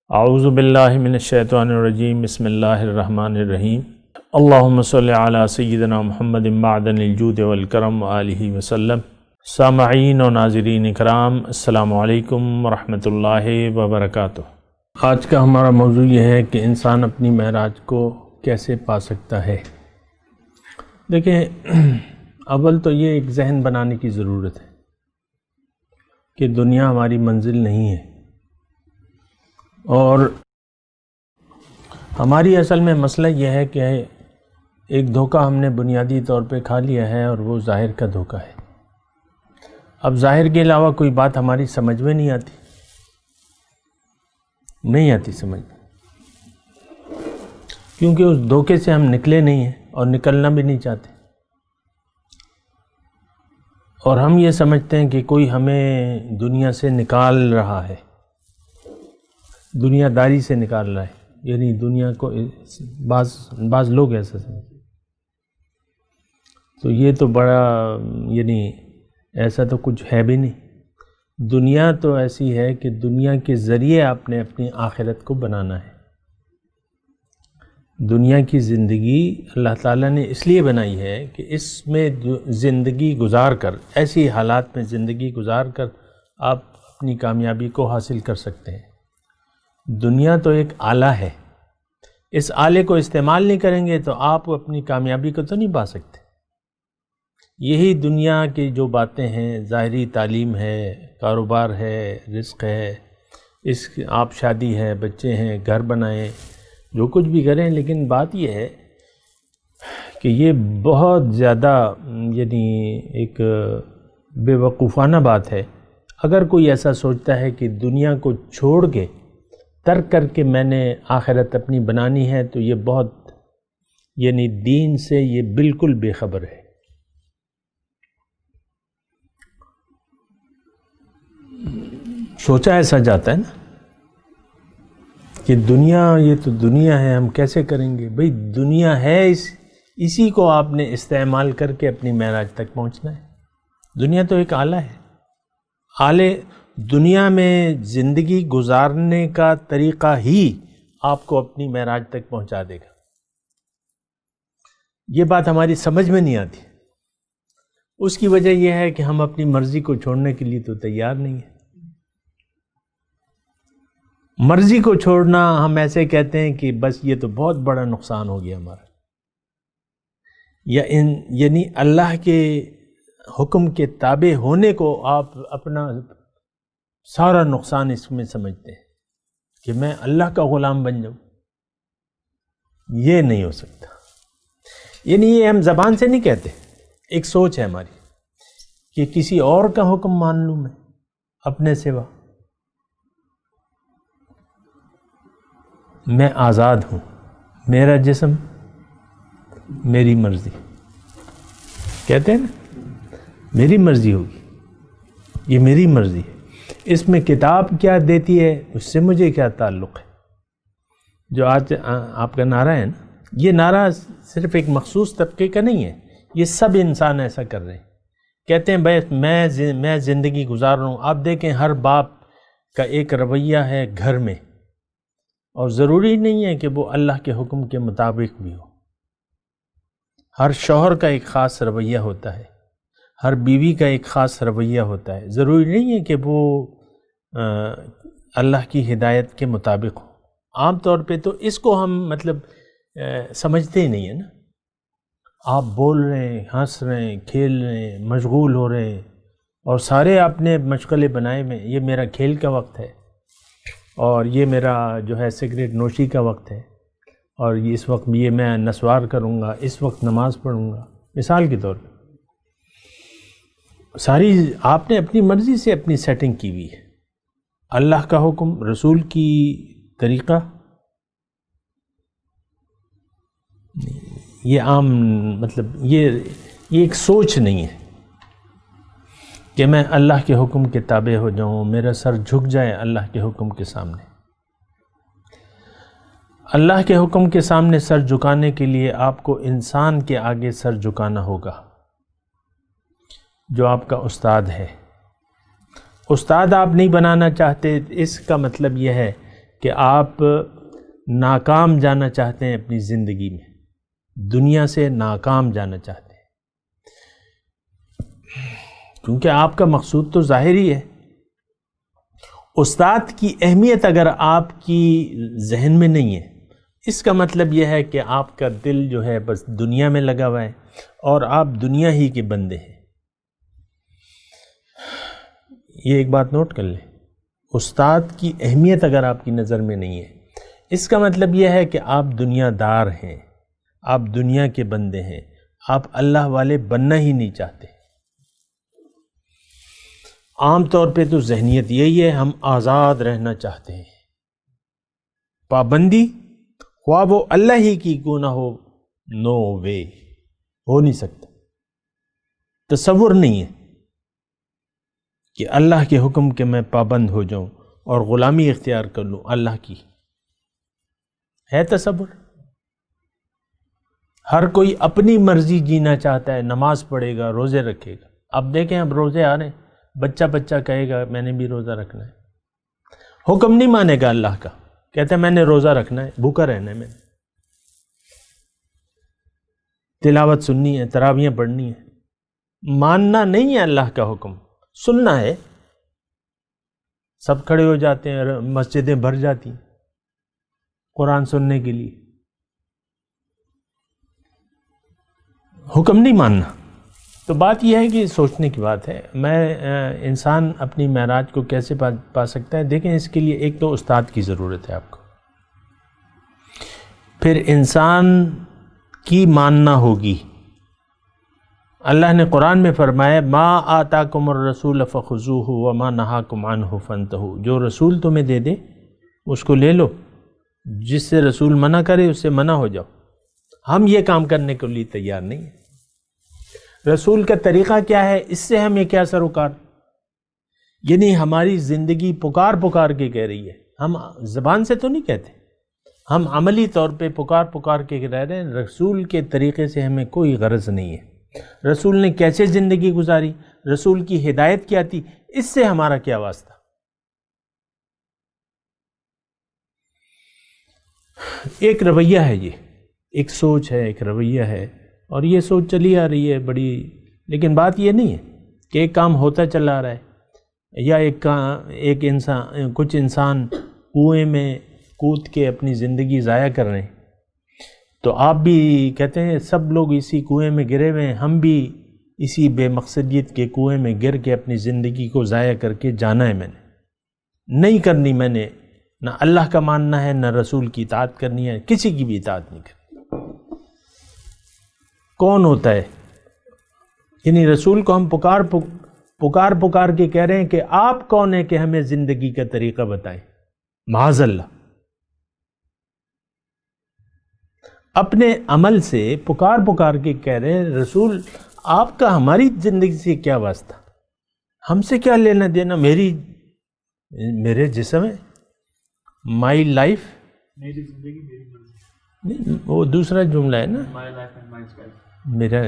اعوذ باللہ من الشیطان الرجیم بسم اللہ الرحمن الرحیم اللہم صلی علی سیدنا محمد معدن الجود والکرم وآلہ وسلم۔ سامعین و ناظرین اکرام، السلام علیکم ورحمۃ اللہ وبرکاتہ۔ آج کا ہمارا موضوع یہ ہے کہ انسان اپنی معراج کو کیسے پا سکتا ہے۔ دیکھیں، اول تو یہ ایک ذہن بنانے کی ضرورت ہے کہ دنیا ہماری منزل نہیں ہے، اور ہماری اصل میں مسئلہ یہ ہے کہ ایک دھوکہ ہم نے بنیادی طور پہ کھا لیا ہے، اور وہ ظاہر کا دھوکہ ہے۔ اب ظاہر کے علاوہ کوئی بات ہماری سمجھ میں نہیں آتی سمجھ میں، کیونکہ اس دھوکے سے ہم نکلے نہیں ہیں اور نکلنا بھی نہیں چاہتے، اور ہم یہ سمجھتے ہیں کہ کوئی ہمیں دنیا سے نکال رہا ہے، دنیا داری سے نکال رہا ہے، یعنی دنیا کو بعض لوگ ایسا سمجھتے ہیں۔ تو یہ تو بڑا ایسا تو کچھ ہے بھی نہیں۔ دنیا تو ایسی ہے کہ دنیا کے ذریعے آپ نے اپنی آخرت کو بنانا ہے۔ دنیا کی زندگی اللہ تعالیٰ نے اس لیے بنائی ہے کہ اس میں زندگی گزار کر، ایسی حالات میں زندگی گزار کر آپ اپنی کامیابی کو حاصل کر سکتے ہیں۔ دنیا تو ایک آلہ ہے، اس آلے کو استعمال نہیں کریں گے تو آپ اپنی کامیابی کو تو نہیں پا سکتے۔ یہی دنیا کی جو باتیں ہیں، ظاہری تعلیم ہے، کاروبار ہے، رزق ہے، آپ شادی ہے، بچے ہیں، گھر بنائیں، جو کچھ بھی کریں، لیکن بات یہ ہے کہ یہ بہت زیادہ ایک بے وقوفانہ بات ہے اگر کوئی ایسا سوچتا ہے کہ دنیا کو چھوڑ کے، ترک کر کے میں نے آخرت اپنی بنانی ہے، تو یہ بہت دین سے یہ بالکل بے خبر ہے۔ سوچا ایسا جاتا ہے نا کہ دنیا، یہ تو دنیا ہے، ہم کیسے کریں گے؟ بھئی دنیا ہے، اسی کو آپ نے استعمال کر کے اپنی معراج تک پہنچنا ہے۔ دنیا تو ایک آلہ ہے، آلے دنیا میں زندگی گزارنے کا طریقہ ہی آپ کو اپنی معراج تک پہنچا دے گا۔ یہ بات ہماری سمجھ میں نہیں آتی۔ اس کی وجہ یہ ہے کہ ہم اپنی مرضی کو چھوڑنے کے لیے تو تیار نہیں ہیں۔ مرضی کو چھوڑنا، ہم ایسے کہتے ہیں کہ بس یہ تو بہت بڑا نقصان ہو گیا ہمارا، یعنی اللہ کے حکم کے تابع ہونے کو آپ اپنا سارا نقصان اس میں سمجھتے ہیں کہ میں اللہ کا غلام بن جاؤں۔ یہ نہیں ہو سکتا، یہ ہم زبان سے نہیں کہتے، ایک سوچ ہے ہماری کہ کسی اور کا حکم مان لوں میں اپنے سوا۔ میں آزاد ہوں، میرا جسم میری مرضی، کہتے ہیں نا، میری مرضی ہوگی، یہ میری مرضی ہے۔ اس میں کتاب کیا دیتی ہے، اس سے مجھے کیا تعلق ہے؟ جو آج آپ کا نعرہ ہے نا، یہ نعرہ صرف ایک مخصوص طبقے کا نہیں ہے، یہ سب انسان ایسا کر رہے ہیں، کہتے ہیں بھائی میں زندگی گزار رہا ہوں۔ آپ دیکھیں، ہر باپ کا ایک رویہ ہے گھر میں، اور ضروری نہیں ہے کہ وہ اللہ کے حکم کے مطابق بھی ہو۔ ہر شوہر کا ایک خاص رویہ ہوتا ہے، ہر بیوی کا ایک خاص رویہ ہوتا ہے، ضروری نہیں ہے کہ وہ اللہ کی ہدایت کے مطابق ہو۔ عام طور پہ تو اس کو ہم سمجھتے ہی نہیں ہیں نا۔ آپ بول رہے ہیں، ہنس رہے ہیں، کھیل رہے ہیں، مشغول ہو رہے ہیں، اور سارے آپ نے مشغلے بنائے میں، یہ میرا کھیل کا وقت ہے، اور یہ میرا سگریٹ نوشی کا وقت ہے، اور اس وقت یہ میں نسوار کروں گا، اس وقت نماز پڑھوں گا، مثال کے طور پہ۔ ساری آپ نے اپنی مرضی سے اپنی سیٹنگ کی ہوئی ہے۔ اللہ کا حکم، رسول کی طریقہ، یہ عام یہ ایک سوچ نہیں ہے کہ میں اللہ کے حکم کے تابع ہو جاؤں، میرا سر جھک جائے اللہ کے حکم کے سامنے۔ اللہ کے حکم کے سامنے سر جھکانے کے لیے آپ کو انسان کے آگے سر جھکانا ہوگا، جو آپ کا استاد ہے۔ استاد آپ نہیں بنانا چاہتے، اس کا مطلب یہ ہے کہ آپ ناکام جانا چاہتے ہیں اپنی زندگی میں، دنیا سے ناکام جانا چاہتے ہیں، کیونکہ آپ کا مقصود تو ظاہری ہے۔ استاد کی اہمیت اگر آپ کی ذہن میں نہیں ہے، اس کا مطلب یہ ہے کہ آپ کا دل جو ہے بس دنیا میں لگا ہوا ہے اور آپ دنیا ہی کے بندے ہیں۔ یہ ایک بات نوٹ کر لیں، استاد کی اہمیت اگر آپ کی نظر میں نہیں ہے، اس کا مطلب یہ ہے کہ آپ دنیا دار ہیں، آپ دنیا کے بندے ہیں، آپ اللہ والے بننا ہی نہیں چاہتے۔ عام طور پہ تو ذہنیت یہی ہے، ہم آزاد رہنا چاہتے ہیں۔ پابندی خواہ وہ اللہ ہی کی کیوں نہ ہو، نو وے، ہو نہیں سکتا، تصور نہیں ہے کہ اللہ کے حکم کے میں پابند ہو جاؤں اور غلامی اختیار کر لوں اللہ کی، ہے تصور؟ ہر کوئی اپنی مرضی جینا چاہتا ہے، نماز پڑھے گا، روزے رکھے گا۔ اب دیکھیں اب روزے آ رہے ہیں، بچہ کہے گا میں نے بھی روزہ رکھنا ہے، حکم نہیں مانے گا اللہ کا، کہتا ہے میں نے روزہ رکھنا ہے، بھوکا رہنا ہے، میں نے تلاوت سننی ہے، تراویحیں پڑھنی ہے۔ ماننا نہیں ہے اللہ کا حکم، سننا ہے۔ سب کھڑے ہو جاتے ہیں، مسجدیں بھر جاتی ہیں قرآن سننے کے لیے، حکم نہیں ماننا۔ تو بات یہ ہے کہ سوچنے کی بات ہے، انسان اپنی معراج کو کیسے پا سکتا ہے؟ دیکھیں اس کے لیے ایک تو استاد کی ضرورت ہے آپ کو، پھر انسان کی ماننا ہوگی۔ اللہ نے قرآن میں فرمایا ما آتاکم الرسول فخذوہ وما نہاکم عنہ فانتہوا، جو رسول تمہیں دے دے اس کو لے لو، جس سے رسول منع کرے اس سے منع ہو جاؤ۔ ہم یہ کام کرنے کے لیے تیار نہیں ہیں۔ رسول کا طریقہ کیا ہے، اس سے ہمیں کیا سروکار؟ یعنی ہماری زندگی پکار کے کہہ رہی ہے، ہم زبان سے تو نہیں کہتے، ہم عملی طور پہ پکار کے رہ رہے ہیں۔ رسول کے طریقے سے ہمیں کوئی غرض نہیں ہے، رسول نے کیسے زندگی گزاری، رسول کی ہدایت کیا تھی، اس سے ہمارا کیا واسطہ؟ ایک رویہ ہے، یہ ایک سوچ ہے، ایک رویہ ہے، اور یہ سوچ چلی آ رہی ہے بڑی، لیکن بات یہ نہیں ہے کہ ایک کام ہوتا چلا آ رہا ہے، یا کچھ انسان کنویں میں کود کے اپنی زندگی ضائع کر رہے ہیں، تو آپ بھی کہتے ہیں سب لوگ اسی کنویں میں گرے ہوئے ہیں، ہم بھی اسی بے مقصدیت کے کنویں میں گر کے اپنی زندگی کو ضائع کر کے جانا ہے۔ میں نے نہیں کرنی، میں نے نہ اللہ کا ماننا ہے، نہ رسول کی اطاعت کرنی ہے، کسی کی بھی اطاعت نہیں کرنی۔ کون ہوتا ہے؟ یعنی رسول کو ہم پکار کے کہہ رہے ہیں کہ آپ کون ہیں کہ ہمیں زندگی کا طریقہ بتائیں؟ معاذ اللہ، اپنے عمل سے پکار کے کہہ رہے ہیں رسول آپ کا ہماری زندگی سے کیا واسطہ، ہم سے کیا لینا دینا، میرے جسم ہے، مائی لائف، میری زندگی میری مرضی، نہیں وہ دوسرا جملہ ہے نا، my life and my style,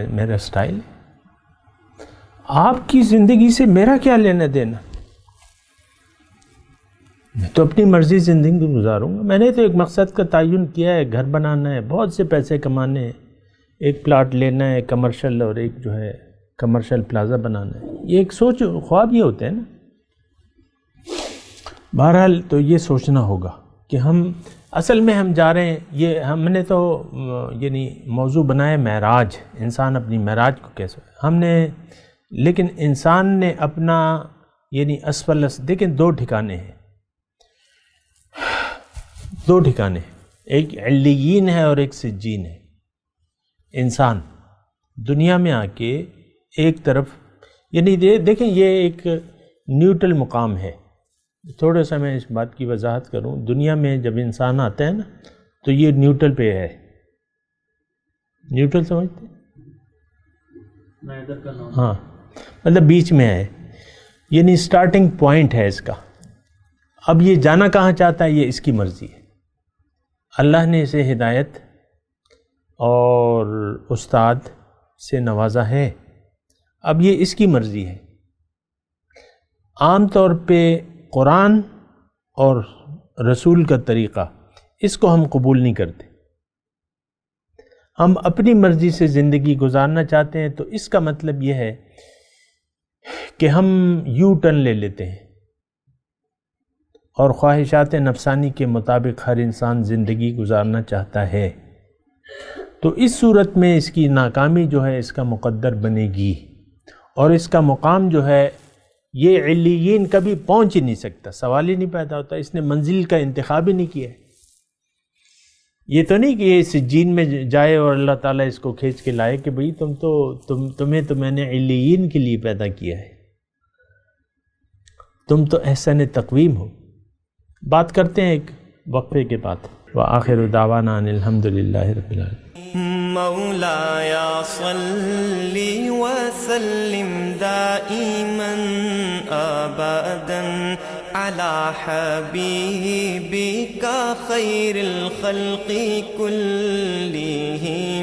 میرا اسٹائل، آپ کی زندگی سے میرا کیا لینا دینا؟ میں تو اپنی مرضی زندگی گزاروں گا، میں نے تو ایک مقصد کا تعین کیا ہے، گھر بنانا ہے، بہت سے پیسے کمانے ہیں، ایک پلاٹ لینا ہے کمرشل، اور ایک جو ہے کمرشل پلازا بنانا ہے، یہ ایک سوچ خواب یہ ہوتے ہیں نا۔ بہرحال تو یہ سوچنا ہوگا کہ اصل میں ہم جا رہے ہیں، یہ ہم نے تو یعنی موضوع بنایا معراج، انسان اپنی معراج کو کیسے ہم نے، لیکن انسان نے اپنا یعنی اسفل، دیکھیں دو ٹھکانے ہیں، ایک علیین ہے اور ایک سجین ہے۔ انسان دنیا میں آ کے ایک طرف، یعنی دیکھیں یہ ایک نیوٹرل مقام ہے۔ تھوڑا سا میں اس بات کی وضاحت کروں، دنیا میں جب انسان آتا ہے نا تو یہ نیوٹرل پہ ہے، نیوٹرل سمجھتے ہیں؟ میں ادھر کر رہا ہوں، ہاں مطلب بیچ میں ہے، یعنی سٹارٹنگ پوائنٹ ہے اس کا۔ اب یہ جانا کہاں چاہتا ہے یہ اس کی مرضی ہے، اللہ نے اسے ہدایت اور استاد سے نوازا ہے، اب یہ اس کی مرضی ہے۔ عام طور پہ قرآن اور رسول کا طریقہ، اس کو ہم قبول نہیں کرتے۔ ہم اپنی مرضی سے زندگی گزارنا چاہتے ہیں تو اس کا مطلب یہ ہے کہ ہم یو ٹرن لے لیتے ہیں اور خواہشات نفسانی کے مطابق ہر انسان زندگی گزارنا چاہتا ہے، تو اس صورت میں اس کی ناکامی جو ہے اس کا مقدر بنے گی، اور اس کا مقام جو ہے یہ علیین کبھی پہنچ ہی نہیں سکتا، سوال ہی نہیں پیدا ہوتا۔ اس نے منزل کا انتخاب ہی نہیں کیا ہے۔ یہ تو نہیں کہ یہ سجین میں جائے اور اللہ تعالیٰ اس کو کھینچ کے لائے کہ بھئی تمہیں تو میں نے علیین کے لیے پیدا کیا ہے، تم تو احسن تقویم ہو۔ بات کرتے ہیں ایک وقفے کے بعد۔ وآخر دعوانا ان الحمدللہ رب العالمین۔ مولاي صل وسلم دائما ابدا على حبيبك خير الخلق كلهم